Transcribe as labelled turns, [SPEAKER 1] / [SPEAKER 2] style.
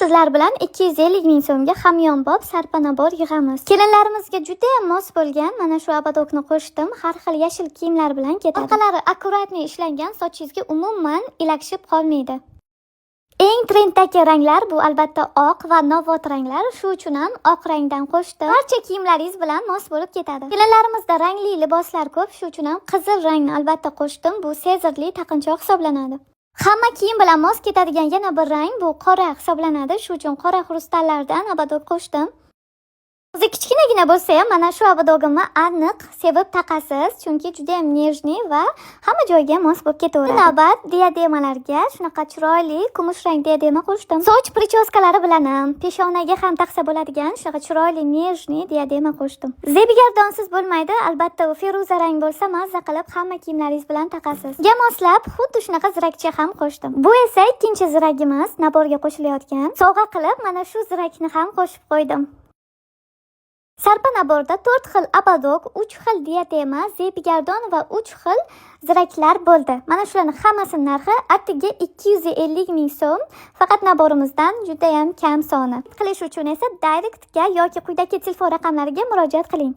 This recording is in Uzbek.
[SPEAKER 1] sizlar bilan 250 ming so'mga hamyonbop sarpanabor yig'amiz. Kelinlarimizga juda ham mos bo'lgan mana shu abadokni qo'shdim. Har xil yashil kiyimlar bilan ketadi. Orqalari akkuratni ishlangan, sochingizga umuman ilakishib qolmaydi. Eng trenddagi ranglar bu albatta oq va novot ranglar. Shu uchun ham oq rangdan qo'shdim. Barcha kiyimlaringiz bilan mos bo'lib ketadi. Kelinlarimizda rangli liboslar ko'p, shu uchun ham qizil rangni albatta qo'shdim. Bu sezirli taqinchoq hisoblanadi. Hamma kiyim bilan mos ketadigan yana bir rang bu qora hisoblanadi. Shu uchun qora xrustallardan abadok qo'shdim. O'zi kichkinagina bo'lsa ham mana shu abadogimni aniq sevib taqasiz, chunki juda ham nejniy va hamma joyga mos bo'lib ketaveradi. Navbat diademalarga shunaqa chiroyli kumush rang diadema qo'shdim. Soch prichoskalari bilan ham, peshonaga ham taqsa bo'ladigan shunaqa chiroyli nejniy diadema qo'shdim. Zebigardonsiz bo'lmaydi, albatta u feruza rang bo'lsa mazza qilib hamma kiyimlaringiz bilan taqasiz. Ga moslab xuddi shunaqa zirakcha ham qo'shdim. Bu esa ikkinchi ziragimiz, naborga qo'shilayotgan. Sovg'a qilib mana shu zirakni ham qo'shib qo'ydim. Sarpanaborda 4 xil abadok, 3 xil diadema, zebigardon va 3 xil ziraklar bo'ldi. Mana shularning hammasining narxi atigi 250 ming so'm. Faqat naborimizdan juda ham kam soni. Qilish uchun esa Directga yoki quyidagi telefon raqamlariga murojaat qiling.